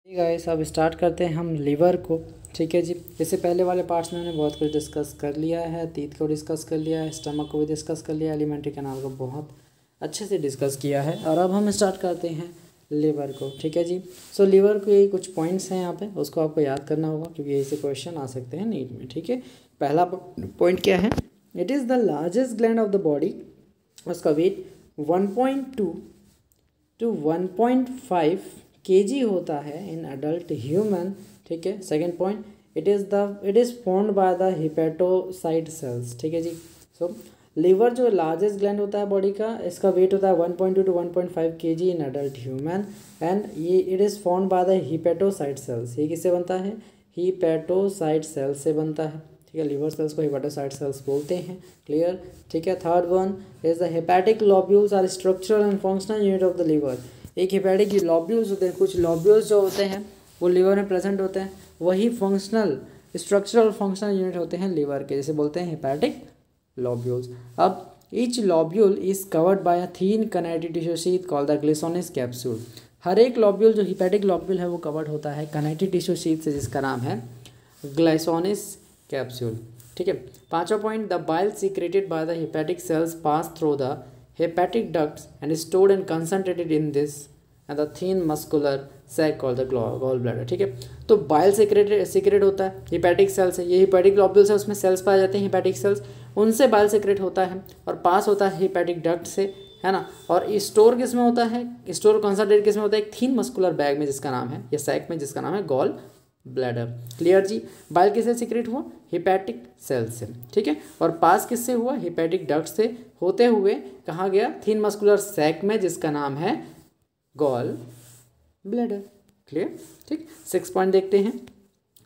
Guys अब start करते हैं हम लीवर को। ठीक है जी, इससे पहले वाले पार्ट्स में हमने बहुत कुछ डिस्कस कर लिया है। तीत को डिस्कस कर लिया है, स्टमक को भी डिस्कस कर लिया है, एलिमेंट्री कैनाल को बहुत अच्छे से डिस्कस किया है। और अब हम स्टार्ट करते हैं लीवर को। ठीक है जी, सो लीवर के कुछ पॉइंट्स हैं यहाँ पे, उसको आपको याद करना होगा क्योंकि यही से क्वेश्चन आ सकते हैं नीट में। ठीक है, पहला पॉइंट क्या है? It is the largest gland of the body. उसका वेट 1.2 to 1.5 kg होता है इन अडल्ट ह्यूमन। ठीक है, second point, it is formed by the hepatocyte cells. ठीक है जी, सो लीवर जो लार्जेस्ट ग्लैंड होता है बॉडी का, इसका वेट होता है 1.2 to 1.5 kg in adult human and ये it is formed by the hepatocyte cells. ये किससे बनता है? हिपेटोसाइट सेल्स से बनता है। ठीक है, लीवर सेल्स को हिपेटोसाइट सेल्स बोलते हैं। क्लियर? ठीक है, third one is the hepatic lobules are structural and functional unit of the liver. एक हेपेटिक लॉब्यूल्स होते हैं, कुछ लॉब्यूल्स जो होते हैं वो लीवर में प्रेजेंट होते हैं, वही फंक्शनल स्ट्रक्चरल फंक्शनल यूनिट होते हैं लीवर के, जैसे बोलते हैं हेपेटिक लॉब्यूल्स। अब each lobule is covered by a thin connective tissue sheath called the Glisson's capsule. हर एक लॉब्यूल जो हेपेटिक लॉब्यूल है वो कवर्ड होता है कनेक्टिव टिश्यू शीथ से, जिसका नाम है ग्लाइसोनिस कैप्सूल। ठीक है, पांचवा point, the bile secreted by the hepatic cells pass through the hepatic ducts and stored and concentrated in this and the thin muscular sac called the gall bladder. ठीक है, तो बाइल सीक्रेट होता है hepatic cell से, ये hepatic globules है, उसमें sales पाए जाते हैं हेपेटिक सेल्स, उनसे बाइल सीक्रेट होता है और पास होता है हेपेटिक डक्ट से, है ना। और स्टोर किस में होता है? स्टोर कंसंट्रेट किस में होता है? एक थीन मस्कुलर बैग में जिसका नाम है, या सैक में जिसका नाम है गॉल ब्लैडर। क्लियर जी? बाइल किससे सीक्रेट हुआ? हेपेटिक सेल से। ठीक है, और पास किससे हुआ? हेपेटिक डक्ट से होते हुए कहाँ गया? थीन मस्कुलर सैक में जिसका नाम है गॉल ब्लैडर। क्लियर? ठीक, 6 पॉइंट देखते हैं।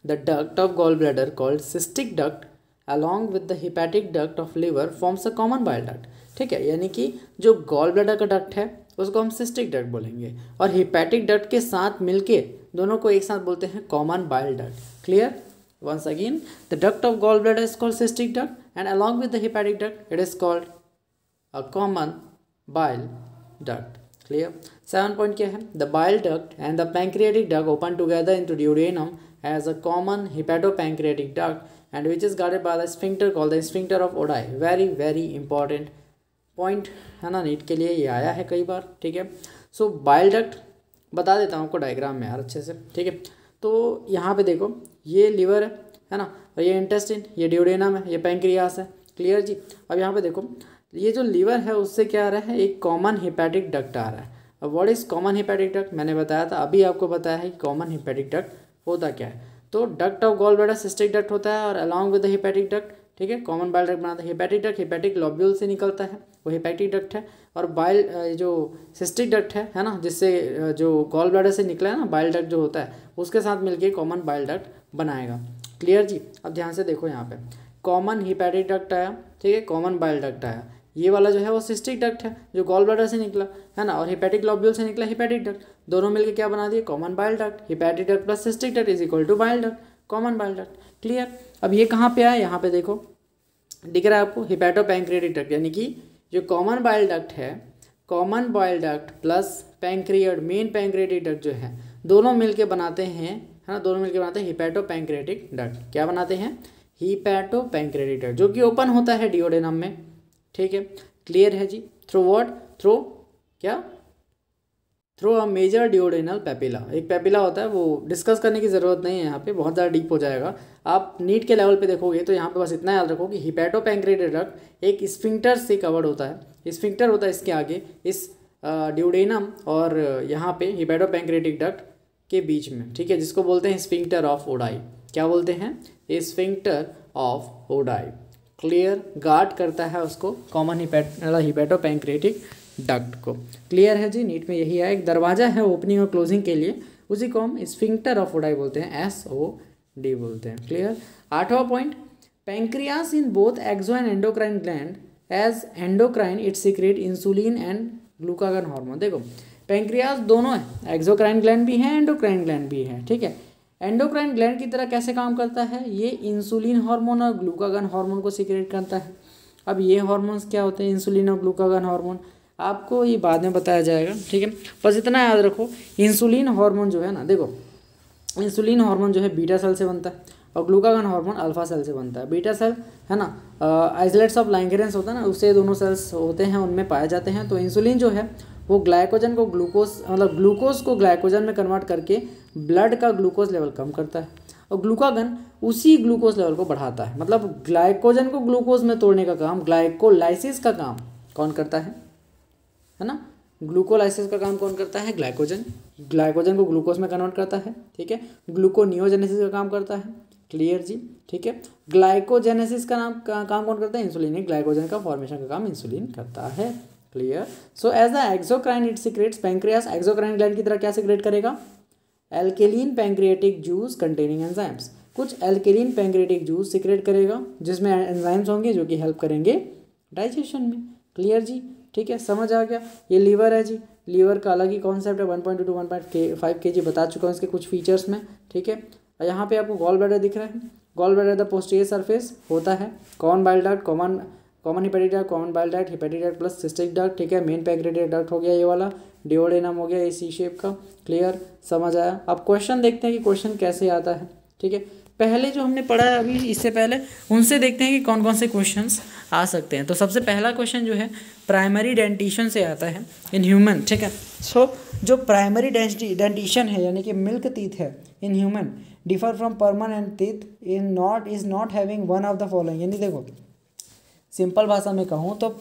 The duct of gall bladder called cystic duct along with the hepatic duct of liver forms a common bile duct। ठीक है, यानी कि जो गॉल ब्लैडर का डक्ट है उसको हम सिस्टिक डक्ट बोलेंगे और हेपेटिक डक्ट के साथ मिलके दोनों को एक साथ बोलते हैं common bile duct. Clear? Once again, the duct of gall bladder is called cystic duct and along with the hepatic duct it is called a common bile duct। Clear? 7 point क्या है? The bile duct and the pancreatic duct open together into duodenum as a common hepatopancreatic duct and which is guarded by the sphincter called the sphincter of Oddi। very important point है ना, NEET के लिए ये आया है कई बार। ठीक है, सो बाइल डक्ट बता देता हूँ आपको डायग्राम में यार अच्छे से। ठीक है, तो यहाँ पे देखो ये लीवर है ना, और ये इंटेस्टिन, ये ड्यूडेनम है, ये पैंक्रियास है। क्लियर जी? अब यहाँ पे देखो ये जो लीवर है उससे क्या आ रहा है? एक कॉमन हेपेटिक डक्ट आ रहा है। अब what is common hepatic duct? मैंने बताया था, अभी आपको बताया है कि कॉमन हेपेटिक डक्ट होता क्या है। तो duct of gall bladder cystic duct होता है और along with the hepatic duct, ठीक है, कॉमन बाइल डक्ट बनाता है। हेपेटिक डक्ट हेपेटिक लॉब्यूल से निकलता है, वो हेपेटिक डक्ट है। और बाइल जो सिस्टिक डक्ट है ना, जिससे जो गॉल ब्लैडर से निकला है ना बाइल डक्ट जो होता है, उसके साथ मिलके कॉमन बाइल डक्ट बनाएगा। क्लियर जी? अब ध्यान से देखो यहाँ पे कॉमन हेपेटिक डक्ट आया, ठीक है, कॉमन बाइल डक्ट आया, ये वाला जो है वो सिस्टिक डक्ट है जो गॉल ब्लैडर से निकला है ना, और हेपेटिक लॉब्यूल से निकला हेपेटिक डक्ट, दोनों मिलके क्या बना दिए? Common bile duct. Hepatic duct plus cystic duct is equal to bile duct, common bile duct. Clear? अब ये कहाँ पे आया? यहाँ पे देखो दिख रहा है आपको हेपेटोपैंक्रियाटिक डक्ट, यानी कि जो कॉमन बाइल डक्ट है, कॉमन बाइल डक्ट प्लस पैंक्रियाट मेन पैंक्रियाटिक डक्ट जो है, दोनों मिलके बनाते हैं, है ना, दोनों मिलके बनाते हैं हेपेटोपैंक्रियाटिक डक्ट। क्या बनाते हैं? हेपेटोपैंक्रियाटिक डक्ट, जो कि ओपन होता है डिओडेनम में। ठीक है, क्लियर है जी? Through what? थ्रू क्या? Through a major duodenal papilla. एक पेपिला होता है, वो डिस्कस करने की ज़रूरत नहीं है यहाँ पे, बहुत ज़्यादा डीप हो जाएगा। आप नीट के लेवल पे देखोगे तो यहाँ पे बस इतना याद रखो कि हेपेटोपैंक्रियाटिक डक्ट एक स्फिंक्टर से कवर्ड होता है। स्फिंक्टर होता है इसके आगे, इस डिओडेनम और यहाँ पे हेपेटोपैंक्रियाटिक डक्ट के बीच में, ठीक है, जिसको बोलते हैं स्फिंक्टर ऑफ ओडाई। क्या बोलते हैं? Sphincter of Oddi. Clear? Guard करता है उसको कॉमन हेपेटोपैंक्रियाटिक डक्ट को। क्लियर है जी? नीट में यही है, एक दरवाज़ा है ओपनिंग और क्लोजिंग के लिए, उसी को हम स्फिंक्टर ऑफ ओडाई बोलते हैं, SOD बोलते हैं। क्लियर? 8वां point, pancreas in both exo and endocrine gland as endocrine it secrete insulin and glucagon hormone. देखो पैंक्रियास दोनों है, एक्सोक्राइन ग्लैंड भी है, एंडोक्राइन ग्लैंड भी है। ठीक है, एंडोक्राइन ग्लैंड की तरह कैसे काम करता है? ये इंसुलिन हार्मोन और ग्लूकागन हार्मोन को सीक्रेट करता है। अब ये हार्मोन्स क्या होते हैं? इंसुलिन और ग्लूकागन हार्मोन, आपको ये बाद में बताया जाएगा। ठीक है, बस इतना याद रखो, इंसुलिन हार्मोन जो है ना, देखो इंसुलिन हार्मोन जो है बीटा सेल से बनता है और ग्लूकागन हार्मोन अल्फा सेल से बनता है। बीटा सेल है ना आइसोलेट्स ऑफ लैंगरेंस होता है ना, उससे दोनों सेल्स होते हैं, उनमें पाए जाते हैं। तो इंसुलिन जो है वो ग्लाइकोजन को ग्लूकोज मतलब ग्लूकोज को ग्लाइकोजन में कन्वर्ट करके ब्लड का ग्लूकोज लेवल कम करता है और ग्लूकागन उसी ग्लूकोज लेवल को बढ़ाता है। मतलब ग्लाइकोजन को ग्लूकोज में तोड़ने का काम, ग्लाइकोलाइसिस का काम कौन करता है ना? ग्लूकोलाइसिस का काम कौन करता है? ग्लाइकोजन। ग्लाइकोजन को ग्लूकोज में कन्वर्ट करता है, ठीक है। ग्लूकोनियोजेनेसिस का काम करता है, क्लियर जी, ठीक है। ग्लाइकोजेनेसिस का काम कौन करता है? इंसुलिन। ग्लाइकोजन का फॉर्मेशन का काम इंसुलिन करता है, clear. So as the exocrine it secretes, pancreas exocrine gland की तरह क्या सीक्रेट करेगा? Alkaline pancreatic juice containing enzymes. कुछ एल्केलिन पैंक्रियाटिक जूस सीक्रेट करेगा जिसमें एंजाइम्स होंगे जो कि हेल्प करेंगे डाइजेशन में, क्लियर जी, ठीक है, समझ आ गया। ये लीवर है जी, लीवर का अलग ही कॉन्सेप्ट है, 1.2 to 1.5 kg बता चुका हूँ इसके कुछ फीचर्स में, ठीक है। और यहाँ पे आपको गॉल ब्लैडर दिख रहा है। Gall bladder the posterior surface होता है, common bile duct, common hepatic duct, common bile duct, hepatic duct plus cystic duct, ठीक है। मेन पैंक्रियाटिक डक्ट हो गया ये वाला, डिओडेनम हो गया ये सी शेप का, क्लियर, समझ आया। अब क्वेश्चन देखते हैं कि क्वेश्चन कैसे आता है, ठीक है। पहले जो हमने पढ़ा है अभी इससे पहले, उनसे देखते हैं कि कौन कौन से क्वेश्चंस आ सकते हैं। तो सबसे पहला क्वेश्चन जो है प्राइमरी डेंटिशन से आता है इन ह्यूमन, ठीक है। सो जो प्राइमरी डेंटिशन है यानी कि मिल्क टीथ है in human differ from permanent teeth is not having one of the following. यानी देखो सिंपल भाषा में कहूँ तो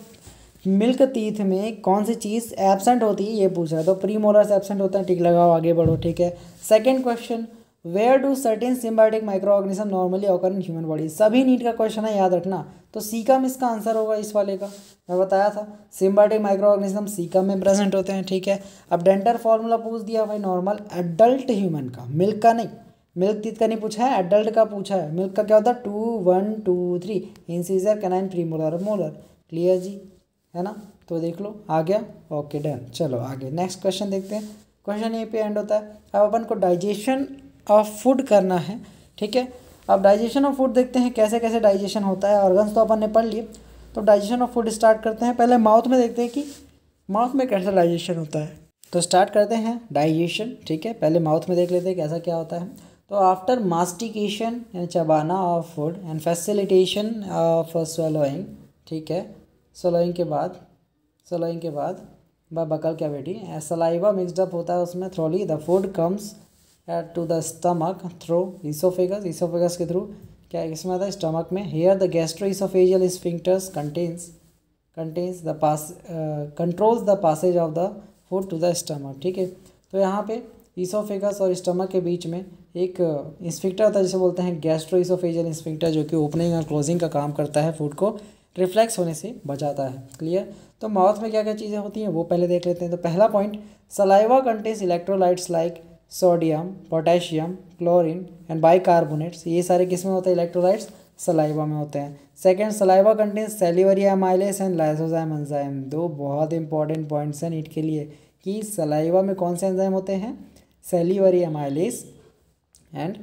मिल्क टीथ में कौन सी चीज़ एब्सेंट होती है ये पूछ रहा है। तो प्रीमोलर्स एब्सेंट होता है, टिक लगाओ, आगे बढ़ो, ठीक है। Second question, where do certain symbiotic micro organism normally occur in human body. सभी नीट का क्वेश्चन है, याद रखना। तो सीकम इसका आंसर होगा इस वाले का, मैं बताया था सिम्बायोटिक माइक्रो ऑर्गेनिज्म सीकम में प्रेजेंट होते हैं, ठीक है। अब डेंटल फॉर्मूला पूछ दिया भाई नॉर्मल एडल्ट ह्यूमन का, मिल्क का नहीं, मिल्क टीथ का नहीं पूछा है, एडल्ट का पूछा है। मिल्क का क्या होता है? 2 1 2 3 incisor canine premolar molar, clear जी, है ना। तो देख लो आ गया, ओके डन। चलो आगे नेक्स्ट क्वेश्चन देखते हैं। क्वेश्चन यहीं पे एंड होता है। अब अपन को डाइजेशन ऑफ फूड करना है, ठीक है। अब डाइजेशन ऑफ फूड देखते हैं कैसे कैसे डाइजेशन होता है। ऑर्गन्स तो अपन ने पढ़ लिए, तो डाइजेशन ऑफ फूड स्टार्ट करते हैं। पहले माउथ में देखते हैं कि माउथ में कैसा डाइजेशन होता है। तो स्टार्ट करते हैं डाइजेशन, ठीक है। पहले माउथ में देख लेते हैं कैसा क्या होता है। तो आफ्टर मास्टिकेशन यानी चबाना of food and facilitation of swallowing, ठीक है, स्वेलोइंग के बाद buccal cavity saliva mixed up होता है उसमें thoroughly. The food comes to the stomach through oesophagus, oesophagus के थ्रू क्या इसमें आता है? स्टमक में। Here the gastroesophageal sphincters contains the controls the passage of the food to the stomach, ठीक है। तो यहाँ पे इसोफेगस और स्टमक के बीच में एक स्फिंक्टर होता है जिसे बोलते हैं गैस्ट्रोइसोफेजियल स्फिंक्टर, जो कि ओपनिंग और क्लोजिंग का काम करता है, फूड को रिफ्लेक्स होने से बचाता है, क्लियर। तो माउथ में क्या क्या चीज़ें होती हैं वो पहले देख लेते हैं। तो पहला point, saliva contains electrolytes like sodium, potassium, chlorine and bicarbonates. ये सारे किस में होते हैं? इलेक्ट्रोलाइट्स सलाइवा में होते हैं। Second, saliva contains salivary amylase and lysozyme enzyme. दो बहुत इंपॉर्टेंट पॉइंट्स हैं नीट के लिए कि सलाइवा में कौन से एंजाइम होते हैं? Salivary amylase and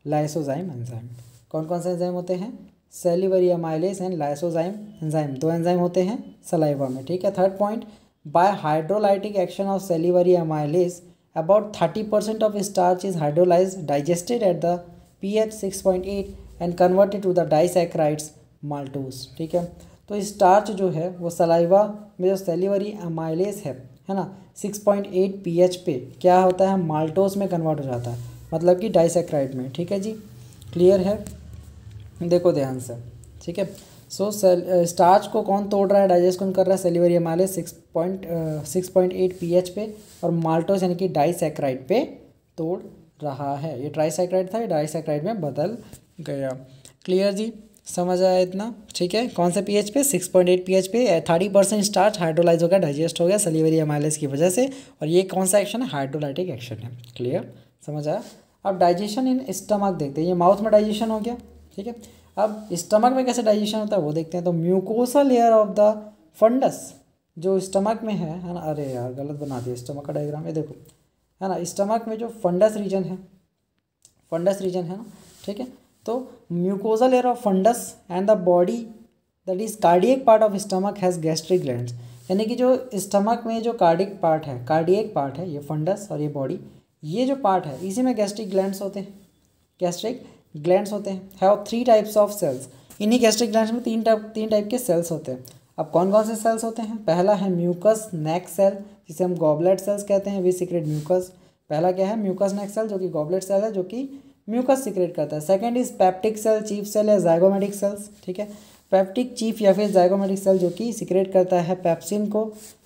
lysozyme enzyme. कौन कौन से एंजाइम होते हैं? Salivary amylase and lysozyme enzyme, दो एंजाइम होते हैं सलाइवा में, ठीक है। Third point, by hydrolytic action of salivary amylase about 30% of starch is hydrolyzed, digested at the pH 6.8 and converted to the disaccharides maltose, ठीक है। तो स्टार्च जो है वो सलाइवा में जो सैलिवरी एमाइलेस है ना, 6.8 pH पे क्या होता है? माल्टोस में कन्वर्ट हो जाता है, मतलब कि डाइसैक्राइड में, ठीक है जी, क्लियर है, देखो ध्यान से, ठीक है। सो स्टार्च को कौन तोड़ रहा है, डाइजेस्ट कौन कर रहा है? सैलिवरी एमाइलेस 6.8 pH पे और माल्टोस यानी कि डाइसैक्राइड पे तोड़ रहा है। ये ट्राइसैक्राइड था, ये डाइसैक्राइड में बदल गया, क्लियर जी, समझ आया इतना, ठीक है। कौन से pH पे? 6.8 pH पे 30% स्टार्च हाइड्रोलाइज हो गया, डाइजेस्ट हो गया सैलिवरी एमाइलेस की वजह से, और ये कौन सा एक्शन है? हाइड्रोलाइटिक एक्शन है, क्लियर, समझ आया। अब डाइजेशन इन स्टमक देखते हैं। ये माउथ में डाइजेशन हो गया, ठीक है। अब स्टमक में कैसे डाइजेशन होता है वो देखते हैं। तो mucosa layer of the fundus जो स्टमक में है ना, अरे यार गलत बना दिया स्टमक का डायग्राम, ये देखो, है ना, स्टमक में जो फंडस रीजन है ना, ठीक है। तो mucosa layer of fundus and the body that is cardiac part of stomach has gastric glands, यानी कि जो स्टमक में जो कार्डियक पार्ट है ये फंडस और ये बॉडी, ये जो पार्ट है इसी में गैस्ट्रिक ग्लैंड्स होते हैं, गैस्ट्रिक ग्लैंड्स होते हैं, हैव 3 टाइप्स ऑफ सेल्स। इन्हीं गैस्ट्रिक ग्लैंड्स में तीन टाइप के सेल्स होते हैं। अब कौन कौन से सेल्स होते हैं? पहला है म्यूकस नेक सेल, जिसे हम गॉबलेट सेल्स कहते हैं, वी सीक्रेट म्यूकस। पहला क्या है? म्यूकस नेक सेल, जो कि गॉबलेट सेल है, जो कि म्यूकस सीक्रेट करता है। Second is peptic cell, chief cell है, जाइगोमेटिक सेल्स, ठीक है। पेप्टिक, चीफ या फिर जाइगोमेटिक सेल जो कि सीक्रेट करता है पेप्सिन को,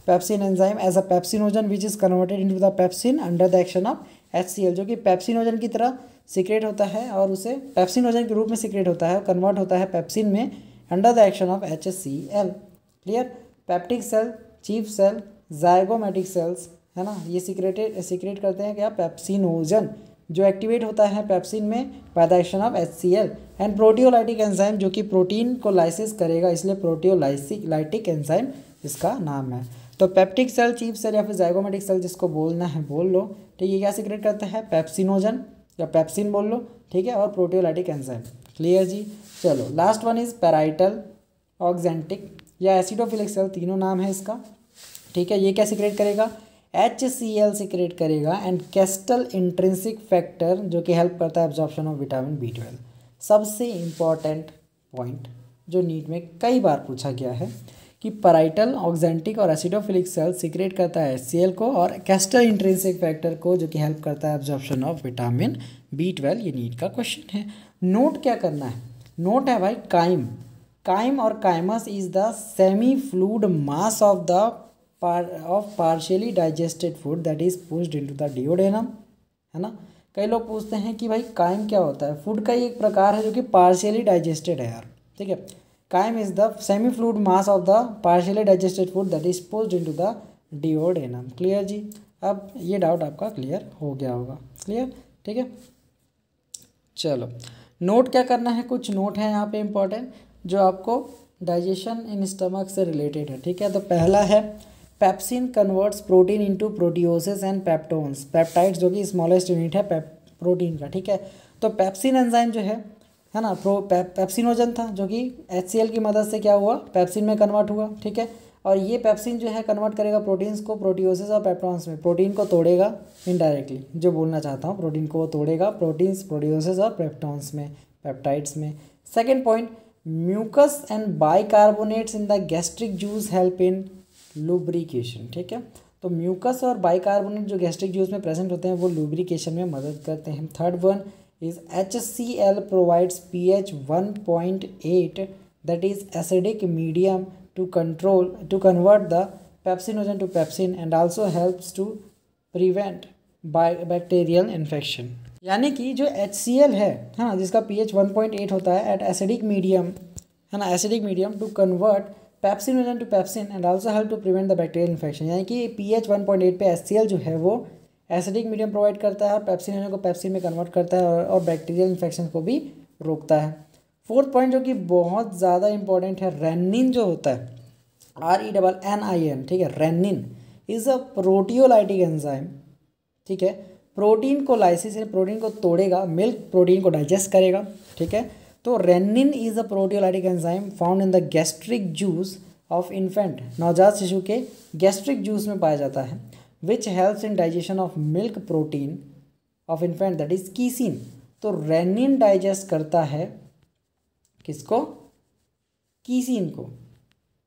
pepsin enzyme as a pepsinogen which is converted into the pepsin under the action of HCl, जो कि पेप्सिनोजन की तरह सीक्रेट होता है और उसे पेप्सिनोजन के रूप में सीक्रेट होता है, कन्वर्ट होता है पेप्सिन में under the action of HCl। Clear? Peptic cell, chief cell, zygomatic cells, है ना, ये सीक्रेट करते हैं क्या? पेप्सिनोजन, जो एक्टिवेट होता है पेप्सिन में by the action of HCl। And proteolytic enzyme, जो कि प्रोटीन को लाइसिस करेगा, इसलिए प्रोटियोलाइटिक एंजाइम इसका नाम है। तो पेप्टिक सेल, चीफ सेल या फिर जाइगोमेटिक सेल, जिसको बोलना है बोल लो, ठीक है। क्या सीक्रेट करता है? पेप्सिनोजन या पेप्सिन बोल लो, ठीक है, और प्रोटियोलाइटिक एंजाइम। क्लियर जी? चलो last one is parietal oxyntic या एसिडोफिलिक सेल, तीनों नाम है इसका, ठीक है। ये क्या सीक्रेट करेगा? HCl सीक्रेट करेगा एंड कैस्टल इंट्रिंसिक फैक्टर, जो कि हेल्प करता है एब्जॉर्प्शन ऑफ विटामिन B12। सबसे इम्पॉर्टेंट पॉइंट जो नीट में कई बार पूछा गया है कि पैराइटल ऑक्जेंटिक और एसिडोफिलिक सेल सीक्रेट करता है HCl को और कैस्टल इंट्रिंसिक फैक्टर को, जो कि हेल्प करता है एब्जॉर्प्शन ऑफ विटामिन B12। ये नीट का क्वेश्चन है। नोट क्या करना है? नोट है भाई काइम। काइम और chiasmus is the semi fluid mass of the partially digested food that is pushed into the duodenum, है ना। कई लोग पूछते हैं कि भाई काइम क्या होता है? फूड का ही एक प्रकार है जो कि पार्शियली डाइजेस्टेड है यार, ठीक है। Chyme is the semi fluid mass of the partially digested food that is pushed into the duodenum. Clear जी? अब ये डाउट आपका क्लियर हो गया होगा। क्लियर? ठीक है। चलो नोट क्या करना है? कुछ नोट है यहाँ पे इंपॉर्टेंट जो आपको डाइजेशन इन स्टमक से रिलेटेड है, ठीक है। तो पहला है pepsin converts protein into proteoses and peptones, peptides, जो कि स्मॉलेस्ट यूनिट है प्रोटीन का, ठीक है। तो पेप्सिन एंजाइम जो है ना, पेप्सिनोजन था, जो कि HCl की मदद से क्या हुआ? पेप्सिन में कन्वर्ट हुआ, ठीक है। और ये पेप्सिन जो है कन्वर्ट करेगा प्रोटीन्स को प्रोटियोसिस और पेप्टोन्स में, प्रोटीन को तोड़ेगा इनडायरेक्टली, जो बोलना चाहता हूँ, प्रोटीन को तोड़ेगा प्रोटीन्स, प्रोटियोसिस और पेप्टोन्स में, पेप्टाइड्स में। Second point, mucus and bicarbonates in the gastric juice help in lubrication, ठीक है। तो म्यूकस और बाइकार्बोनेट जो गैस्ट्रिक जूस में प्रेजेंट होते हैं वो लुब्रिकेशन में मदद करते हैं। Third one is HCl provides pH 1.8 that is acidic medium to convert the pepsinogen to pepsin and also helps to prevent bacterial infection. यानी कि जो HCl है ना, जिसका pH 1.8 होता है एट एसिडिक मीडियम, है ना, acidic medium to convert pepsinogen to pepsin and also help to prevent the bacterial infection. यानी कि pH 1.8 पे HCl जो है वो एसिडिक मीडियम प्रोवाइड करता है और पेप्सिनोजन को पेप्सिन में कन्वर्ट करता है और बैक्टीरियल इन्फेक्शन को भी रोकता है। फोर्थ पॉइंट जो कि बहुत ज़्यादा इंपॉर्टेंट है, रेनिन जो होता है, RENNIN, ठीक है। Rennin is a proteolytic enzyme, ठीक है। प्रोटीन को लाइसिस, प्रोटीन को तोड़ेगा, मिल्क प्रोटीन को डाइजेस्ट करेगा, ठीक है। तो rennin is a proteolytic enzyme found in the gastric juice of infant, नवजात शिशु के गैस्ट्रिक जूस में पाया जाता है, which helps in digestion of milk protein of infant that is casein. तो रेनिन डाइजेस्ट करता है किसको? कीसिन को।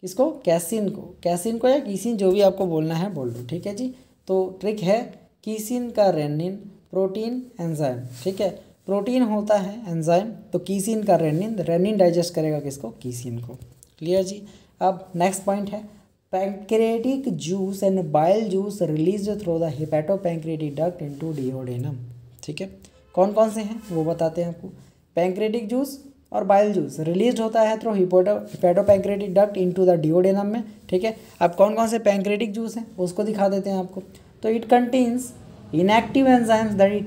किसको? कैसिन को। कैसिन को या कीसिन, जो भी आपको बोलना है बोल दो, ठीक है जी। तो ट्रिक है कीसिन का रेनिन, प्रोटीन एंजाइम, ठीक है। प्रोटीन होता है एंजाइम, तो कीसिन का रेनिन, रेनिन डाइजेस्ट करेगा किसको? कीसिन को। क्लियर जी? अब नेक्स्ट पॉइंट है pancreatic juice and bile juice release through the hepatopancreatic duct into duodenum, ठीक है। कौन कौन से हैं वो बताते हैं आपको। पैंक्रियाटिक जूस और बाइल जूस रिलीज होता है through hepatopancreatic duct into the duodenum में, ठीक है। अब कौन कौन से पैंक्रियाटिक जूस हैं उसको दिखा देते हैं आपको। तो it contains inactive enzymes that is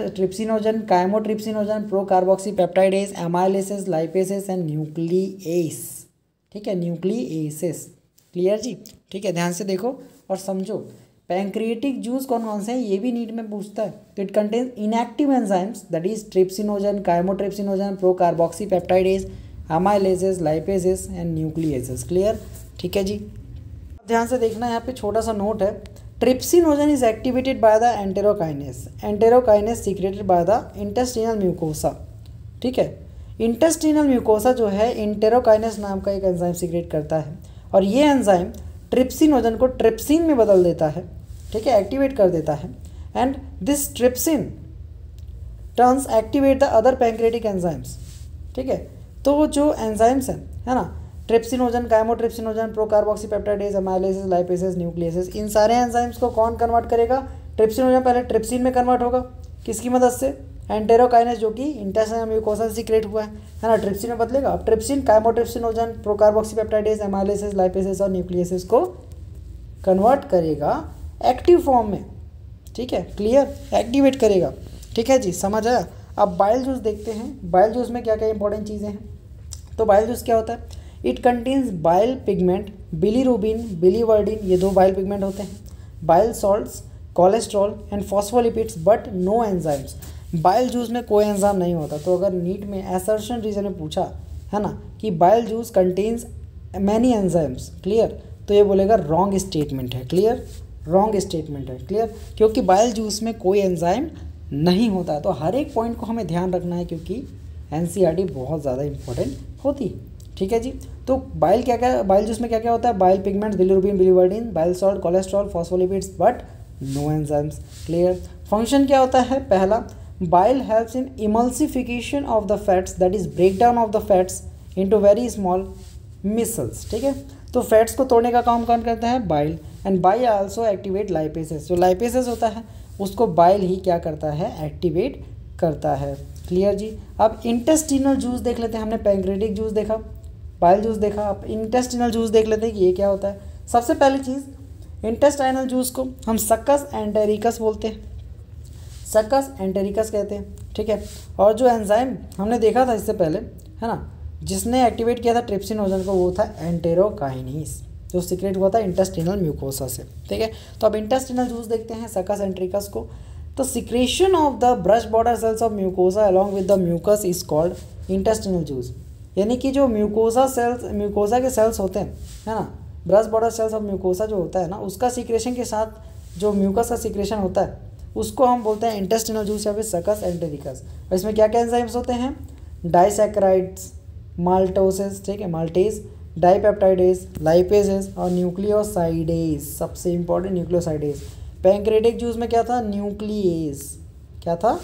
trypsinogen, chymotrypsinogen, procarboxypeptidase, amylases, lipases and nuclease, ठीक है, न्यूक्लिएसेस। क्लियर जी? ठीक है, ध्यान से देखो और समझो। पैंक्रियाटिक जूस कौन कौन से हैं ये भी नीट में पूछता है। तो it contains inactive enzymes that is trypsinogen, chymotrypsinogen, procarboxypeptidase, amylases, lipases and nucleases. Clear? ठीक है जी। ध्यान से देखना, यहाँ पे छोटा सा नोट है trypsinogen is activated by the enterokinase, enterokinase secreted by the intestinal mucosa. ठीक है, इंटेस्टिनल म्यूकोसा जो है इंटेरोकाइनेस नाम का एक एंजाइम सीक्रेट करता है और ये एंजाइम ट्रिप्सिनोजन को ट्रिप्सिन में बदल देता है। ठीक है, एक्टिवेट कर देता है and this trypsin turns activate the other pancreatic enzymes. ठीक है, तो जो एंजाइम्स हैं है ना, ट्रिप्सिनोजन, काइमोट्रिप्सिनोजन, प्रोकार्बोक्सीपेप्टाइडेज, अमाइलेसेस, लाइपेसेस, न्यूक्लियसेस, इन सारे एंजाइम्स को कौन कन्वर्ट करेगा? ट्रिप्सिनोजन पहले ट्रिप्सिन में कन्वर्ट होगा, किसकी मदद से? एंटेरोकाइनेस जो कि इंटेस्टाइनल म्यूकोसा से सीक्रेट हुआ है ना, ट्रिप्सिन में बदलेगा। अब ट्रिप्सिन, काइमोट्रिप्सिनोजन, प्रोकार्बोक्सीपेप्टाइडेज, अमाइलेसेस, लाइपेसेस और न्यूक्लियसेस को कन्वर्ट करेगा एक्टिव फॉर्म में। ठीक है, क्लियर, एक्टिवेट करेगा। ठीक है जी, समझ आया। अब बाइल जूस देखते हैं, बाइल जूस में क्या क्या इंपॉर्टेंट चीज़ें हैं। तो बाइल जूस क्या होता है? It contains bile pigment, bilirubin, biliverdin, ये 2 बाइल पिगमेंट होते हैं, bile salts, cholesterol and phospholipids but no enzymes. Bile juice में कोई एंजाइम नहीं होता। तो अगर नीट में असर्शन रीजन में पूछा है ना कि bile juice contains many enzymes, clear, तो ये बोलेगा रॉन्ग स्टेटमेंट है। क्लियर, रॉन्ग स्टेटमेंट है। क्लियर, क्योंकि बाइल जूस में कोई एंजाइम नहीं होता है। तो हर एक पॉइंट को हमें ध्यान रखना है क्योंकि एनसीईआरटी बहुत ज़्यादा इंपॉर्टेंट होती है। ठीक है जी, तो बाइल क्या क्या, बाइल जूस में क्या क्या होता है? Bile pigments, bilirubin, biliverdin, bile salt, cholesterol, phospholipids but no enzymes. Clear, function क्या होता है? पहला, bile helps in emulsification of the fats, that is break down of the fats into very small micelles. ठीक है, तो fats को तोड़ने का काम कौन करता है? Bile. And bile also activate lipases, जो लाइपेसेस होता है उसको बाइल ही क्या करता है? एक्टिवेट करता है। क्लियर जी। अब इंटेस्टिनल जूस देख लेते हैं। हमने पैंक्रेटिक जूस देखा, बाइल जूस देखा, अब इंटेस्टिनल जूस देख लेते हैं कि ये क्या होता है। सबसे पहली चीज़, इंटेस्टाइनल जूस को हम सक्कस एंटेरिकस बोलते हैं, सक्कस एंटेरिकस कहते हैं। ठीक है, और जो एंजाइम हमने देखा था इससे पहले है ना, जिसने एक्टिवेट किया था ट्रिप्सिनोजन को, वो था एंटेरोकाइनेस, जो सीक्रेट हुआ था इंटेस्टिनल म्यूकोसा से। ठीक है, तो अब इंटेस्टिनल जूस देखते हैं सक्कस एंटेरिकस को। तो secretion of the brush border cells of mucosa along with the mucus is called intestinal juice. यानी कि जो म्यूकोसा सेल्स, म्यूकोसा के सेल्स होते हैं है ना, brush border cells of mucosa जो होता है ना, उसका सीक्रेशन के साथ जो म्यूकस का सीक्रेशन होता है उसको हम बोलते हैं इंटेस्टिनल जूस या फिर सक्कस एंटेरिकस। और इसमें क्या क्या एंजाइम्स होते हैं? डाइसैकेराइड्स, माल्टोसेस, ठीक है, माल्टेज, डाइपेप्टाइडेज, लाइपेजेस और न्यूक्लियोसाइडेज। सबसे इंपॉर्टेंट न्यूक्लियोसाइडेज। पैंक्रेटिक जूस में क्या था? न्यूक्लिएज। क्या था?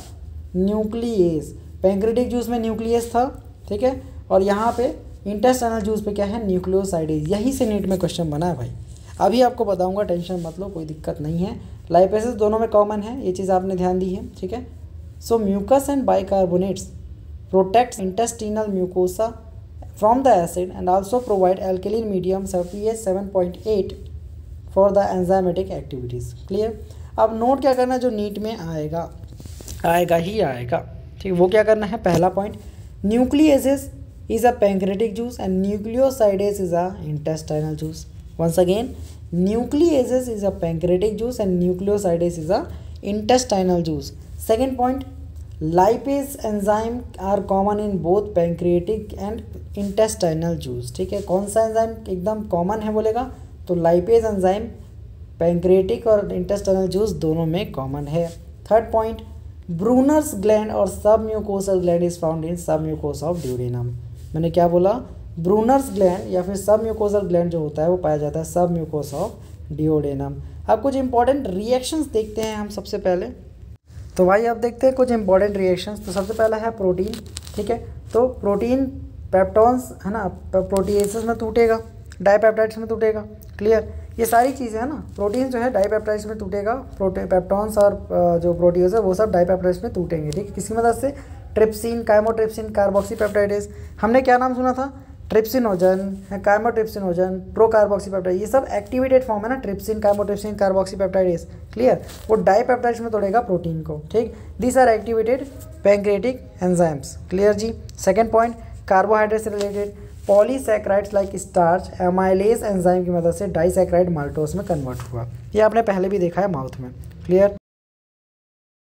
न्यूक्लिएज। पैंक्रेटिक जूस में न्यूक्लियस था। ठीक है, और यहाँ पे इंटेस्टाइनल जूस पे क्या है? न्यूक्लियोसाइडेज। यहीं से नीट में क्वेश्चन बना है भाई। अभी आपको बताऊंगा, टेंशन मत लो, कोई दिक्कत नहीं है। लाइपेसेस दोनों में कॉमन है, ये चीज़ आपने ध्यान दी है। ठीक है, so mucus and bicarbonates protects intestinal mucosa from the acid and also provide alkaline medium pH 7.8 for the enzymatic activities. Clear? अब नोट क्या करना है, जो नीट में आएगा आएगा ही आएगा। ठीक, वो क्या करना है? पहला point, न्यूक्लियेसेस is a pancreatic juice and nucleosidase is a intestinal juice. Once again, nucleases is a pancreatic juice and nucleosidase is a intestinal juice. Second point, lipase enzyme are common in both pancreatic and intestinal juice. ठीक है, कौन सा enzyme एकदम common है बोलेगा? तो lipase enzyme pancreatic और intestinal juice दोनों में कॉमन है। थर्ड पॉइंट, ब्रूनर्स ग्लैंड और सब mucosal gland is found in सब म्यूकोसा ऑफ ड्यूडेनम। मैंने क्या बोला? ब्रूनर्स ग्लैंड या फिर सब म्यूकोसल ग्लैंड जो होता है वो पाया जाता है सब म्यूकोसा ऑफ ड्यूडेनम। अब कुछ इंपॉर्टेंट रिएक्शंस देखते हैं हम सबसे पहले। तो भाई अब देखते हैं कुछ इंपॉर्टेंट रिएक्शंस। तो सबसे पहला है प्रोटीन। ठीक है, तो प्रोटीन पेप्टॉन्स है ना, प्रोटीएसेस में टूटेगा, डाइपेप्टाइड्स में टूटेगा। क्लियर, ये सारी चीज़ें है ना, प्रोटीन जो है डाइपेप्टाइड्स में टूटेगा, पेप्टॉन्स और जो प्रोटीएस है वो सब डाइपेप्टाइड्स में टूटेंगे। ठीक है, किसकी मदद से? Trypsin, chymotrypsin, carboxypeptidase. हमने क्या नाम सुना था? ट्रिप्सिनोजन, काइमोट्रिप्सिनोजन, प्रोकार्बोक्सीपेप्टाइड, ये सब एक्टिवेटेड फॉर्म है ना, ट्रिप्सिन, काइमोट्रिप्सिन, कार्बोक्सीपेप्टाइडेज। क्लियर, वो डाइपेप्टाइड्स में तोड़ेगा प्रोटीन को। ठीक, this are activated pancreatic enzymes. Clear जी। सेकंड पॉइंट, कार्बोहाइड्रेट से related, polysaccharides like starch amylase enzyme की मदद से डाइसैकेराइड माल्टोस में कन्वर्ट हुआ। ये आपने पहले भी देखा है माउथ में। क्लियर।